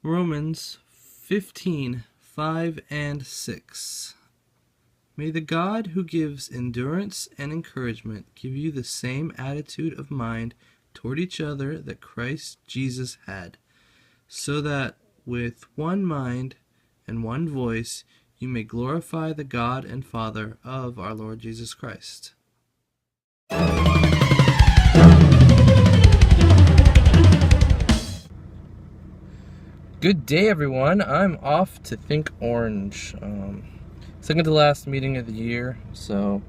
Romans 15:5 and 6. May the God who gives endurance and encouragement give you the same attitude of mind toward each other that Christ Jesus had, so that with one mind and one voice you may glorify the God and Father of our Lord Jesus Christ. Good day, everyone. I'm off to Think Orange. Second to last meeting of the year, so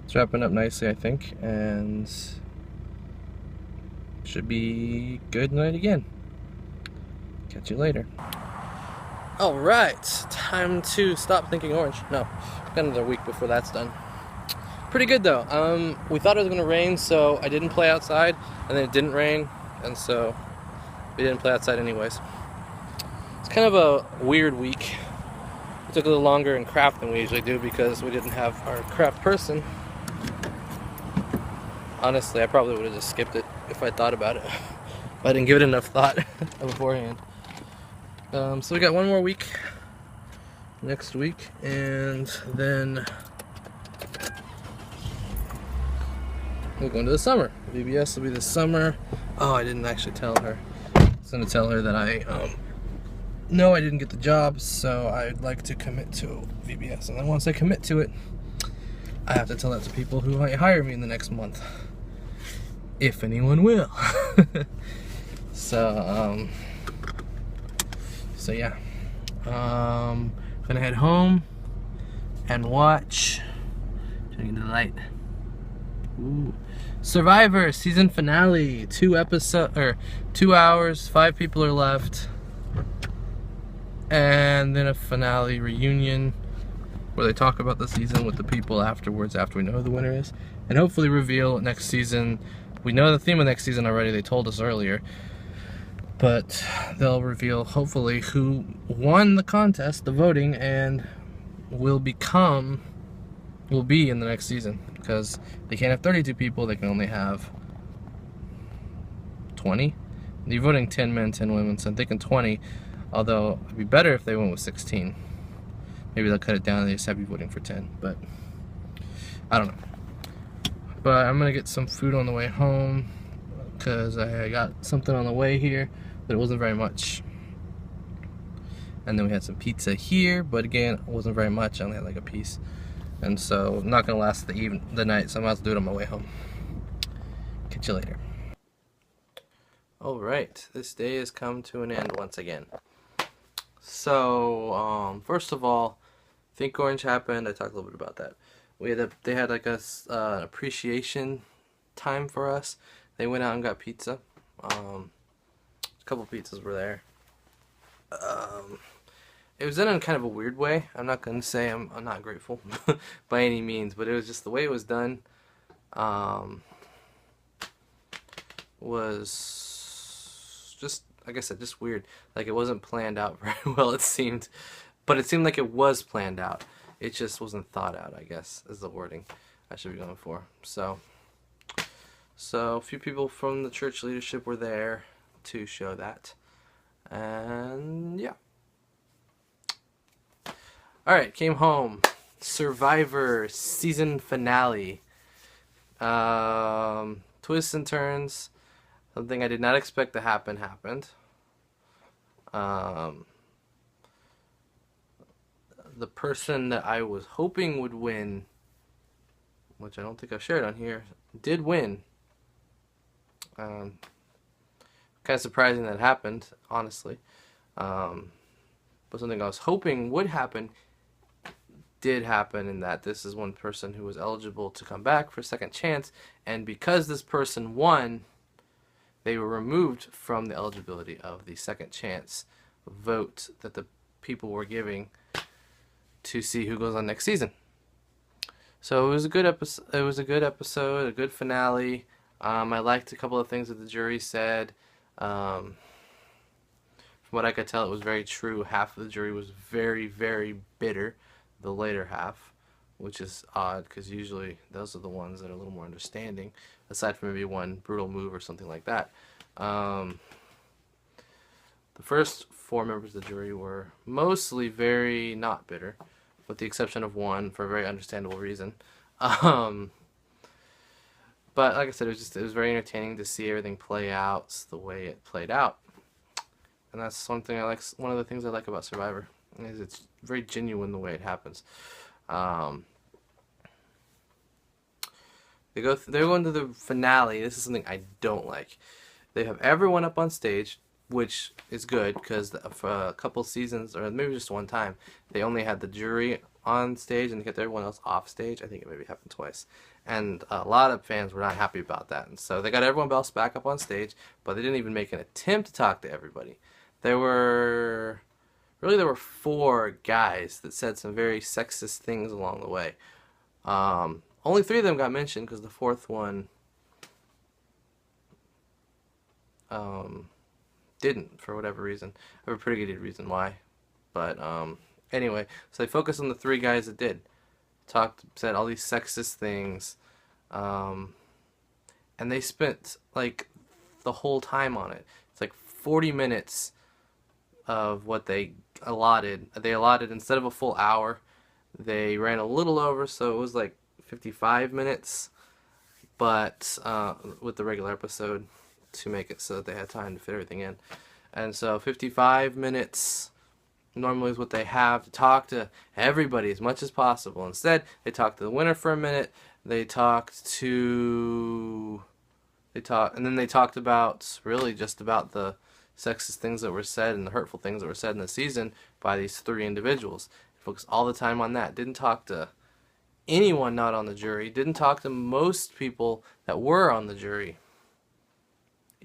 it's wrapping up nicely, I think, and should be good night again. Catch you later. All right, time to stop thinking orange. No, got another week before that's done. Pretty good though. We thought it was gonna rain, so I didn't play outside, and then it didn't rain, and so we didn't play outside anyways. It's kind of a weird week. It took a little longer in craft than we usually do because we didn't have our craft person. Honestly, I probably would have just skipped it if I thought about it. If I didn't give it enough thought beforehand. So we got one more week next week, and then we'll go into the summer. VBS will be this summer. Oh, I didn't actually tell her. I was going to tell her that I didn't get the job, so I'd like to commit to VBS. And then once I commit to it, I have to tell that to people who might hire me in the next month. If anyone will. So yeah. Gonna head home and watch. Turning into the light. Ooh. Survivor season finale. 2 hours, 5 people are left. And then a finale reunion where they talk about the season with the people afterwards, after we know who the winner is, and hopefully reveal next season. We know the theme of next season already, they told us earlier, but they'll reveal hopefully who won the contest, the voting, and will be in the next season, because they can't have 32 people, they can only have 20. You're voting 10 men, 10 women, so I'm thinking 20, although it'd be better if they went with 16. Maybe they'll cut it down and they just have you voting for 10, but I don't know. But I'm gonna get some food on the way home because I got something on the way here, but it wasn't very much. And then we had some pizza here, but again, it wasn't very much. I only had like a piece, and so I'm not gonna last the night, so I might as well do it on my way home. Catch you later. All right, this day has come to an end once again. So first of all, Think Orange happened. I talked a little bit about that. They had like an appreciation time for us. They went out and got pizza. A couple pizzas were there. It was done in kind of a weird way. I'm not gonna say I'm not grateful by any means, but it was just the way it was done. Was just, like I said, just weird. Like, it wasn't planned out very well, it seemed. But it seemed like it was planned out. It just wasn't thought out, I guess, is the wording I should be going for. So a few people from the church leadership were there to show that. And yeah. Alright, came home. Survivor season finale. Twists and turns. Something I did not expect to happen happened. The person that I was hoping would win, which I don't think I've shared on here, did win. Kind of surprising that happened, honestly. But something I was hoping would happen did happen, in that this is one person who was eligible to come back for a second chance, and because this person won, they were removed from the eligibility of the second chance vote that the people were giving to see who goes on next season. So it was a good episode. A good finale. I liked a couple of things that the jury said. From what I could tell, it was very true. Half of the jury was very, very bitter. The later half, which is odd because usually those are the ones that are a little more understanding, aside from maybe one brutal move or something like that. first four members of the jury were mostly very not bitter, with the exception of one for a very understandable reason. Um, but like I said, it was very entertaining to see everything play out the way it played out, and that's one thing I like. One of the things I like about Survivor is it's very genuine the way it happens. Um, they're going to the finale. This is something I don't like. They have everyone up on stage, which is good because for a couple seasons, or maybe just one time, they only had the jury on stage and kept everyone else off stage. I think it maybe happened twice. And a lot of fans were not happy about that. And so they got everyone else back up on stage, but they didn't even make an attempt to talk to everybody. There were four guys that said some very sexist things along the way. Only three of them got mentioned because the fourth one didn't, for whatever reason. I have a pretty good reason why. But anyway, so they focused on the three guys that did. Said all these sexist things. And they spent like the whole time on it. It's like 40 minutes of what they allotted. They allotted, instead of a full hour, they ran a little over, so it was like 55 minutes, but with the regular episode to make it so that they had time to fit everything in. And so 55 minutes normally is what they have to talk to everybody as much as possible. Instead, they talked to the winner for a minute. And then they talked about really just about the sexist things that were said and the hurtful things that were said in the season by these three individuals. Focused all the time on that. Didn't talk to anyone not on the jury. Didn't talk to most people that were on the jury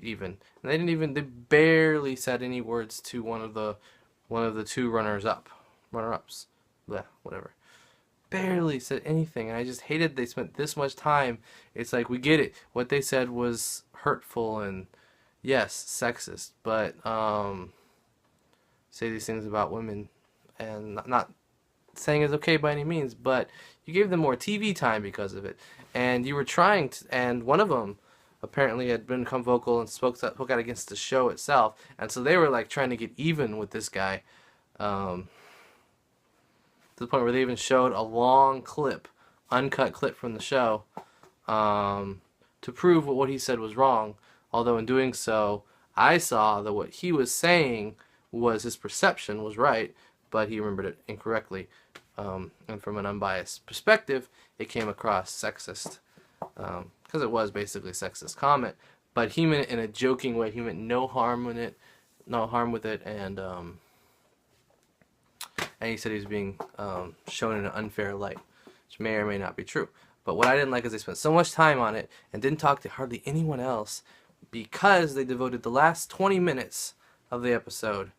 even. And they barely said any words to one of the two runner-ups. Blech, whatever. Barely said anything, and I just hated they spent this much time. It's like, we get it. What they said was hurtful and, yes, sexist, but say these things about women, and not saying it's okay by any means, but you gave them more TV time because of it, and you were trying to, and one of them apparently had become vocal and spoke out against the show itself, and so they were like trying to get even with this guy, to the point where they even showed a long clip, uncut clip from the show, to prove what he said was wrong. Although in doing so, I saw that what he was saying was his perception was right, but he remembered it incorrectly. And from an unbiased perspective, it came across sexist, because it was basically a sexist comment. But he meant it in a joking way. He meant no harm with it, and he said he was being shown in an unfair light, which may or may not be true. But what I didn't like is they spent so much time on it and didn't talk to hardly anyone else, because they devoted the last 20 minutes of the episode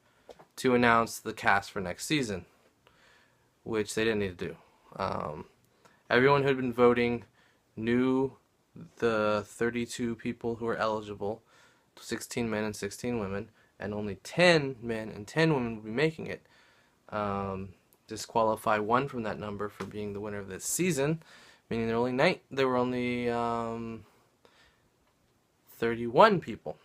to announce the cast for next season, which they didn't need to do. Everyone who had been voting knew the 32 people who were eligible, 16 men and 16 women, and only 10 men and 10 women would be making it. Disqualify one from that number for being the winner of this season, meaning there were only 31 people.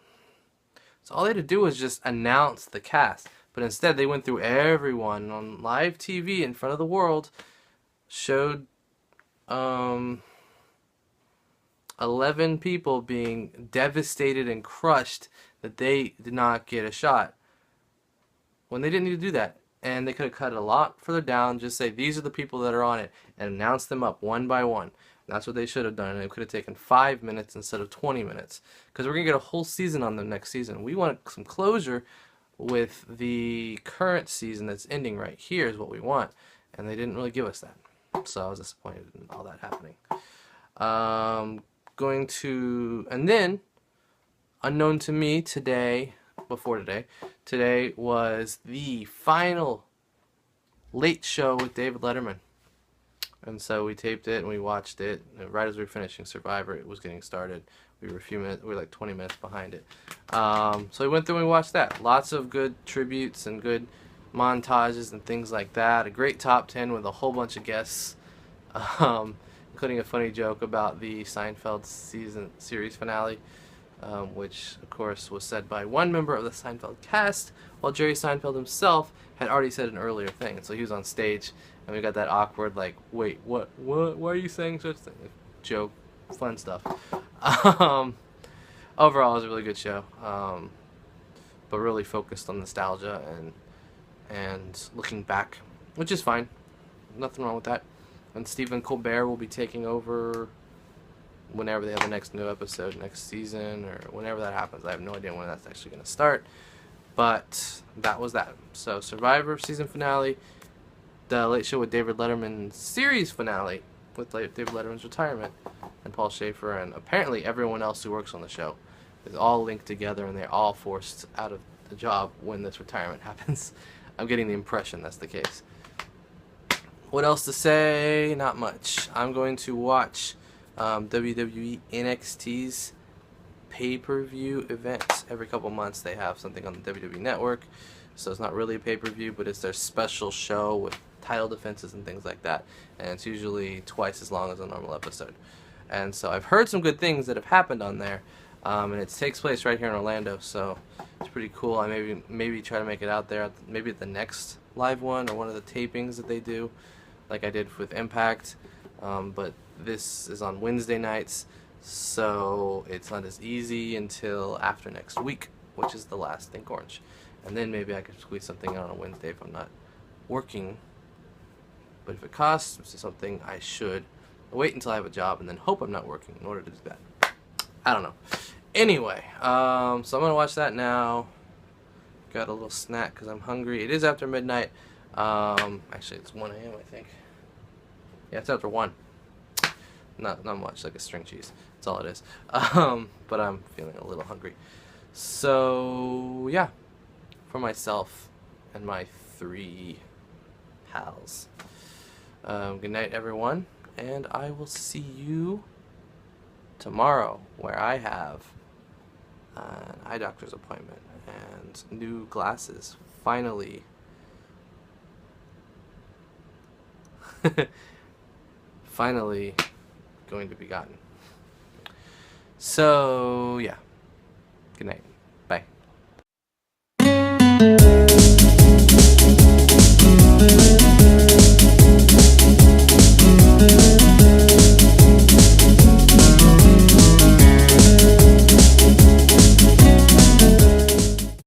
So all they had to do was just announce the cast. But instead, they went through everyone on live TV in front of the world, showed 11 people being devastated and crushed that they did not get a shot, when they didn't need to do that. And they could have cut it a lot further down, just say these are the people that are on it, and announce them up one by one. That's what they should have done, and it could have taken 5 minutes instead of 20 minutes. Because we're going to get a whole season on them next season. We want some closure with the current season that's ending right here is what we want. And they didn't really give us that. So I was disappointed in all that happening. And then, unknown to me today was the final late show with David Letterman. And so we taped it and we watched it. And right as we were finishing Survivor, it was getting started. We were like 20 minutes behind it. So we went through and we watched that. Lots of good tributes and good montages and things like that. A great top 10 with a whole bunch of guests, including a funny joke about the Seinfeld series finale. which of course was said by one member of the Seinfeld cast, while Jerry Seinfeld himself had already said an earlier thing. So he was on stage, and we got that awkward, like, wait, what, why are you saying such thing? Joke, fun stuff. Um, Overall, it was a really good show, but really focused on nostalgia and looking back, which is fine. Nothing wrong with that. And Stephen Colbert will be taking over whenever they have the next new episode, next season, or whenever that happens. I have no idea when that's actually going to start. But that was that. So Survivor season finale, The Late Show with David Letterman series finale with David Letterman's retirement, and Paul Schaefer, and apparently everyone else who works on the show is all linked together, and they're all forced out of the job when this retirement happens. I'm getting the impression that's the case. What else to say? Not much. I'm going to watch WWE NXT's pay-per-view events. Every couple months they have something on the WWE Network, so it's not really a pay-per-view, but it's their special show with title defenses and things like that, and it's usually twice as long as a normal episode. And so I've heard some good things that have happened on there, and it takes place right here in Orlando, so it's pretty cool. I maybe try to make it out there, maybe at the next live one or one of the tapings that they do, like I did with Impact, but this is on Wednesday nights, so it's not as easy until after next week, which is the last Think Orange. And then maybe I could squeeze something in on a Wednesday if I'm not working. But if it costs, it's something I should wait until I have a job and then hope I'm not working in order to do that. I don't know. Anyway, so I'm going to watch that now. Got a little snack because I'm hungry. It is after midnight. Actually, it's 1 a.m. I think. Yeah, it's after 1. Not much, like a string cheese. That's all it is. But I'm feeling a little hungry. So, yeah. For myself and my 3 pals. Good night, everyone. And I will see you tomorrow, where I have an eye doctor's appointment and new glasses. Finally. Finally going to be gotten. So, yeah. Good night. Bye.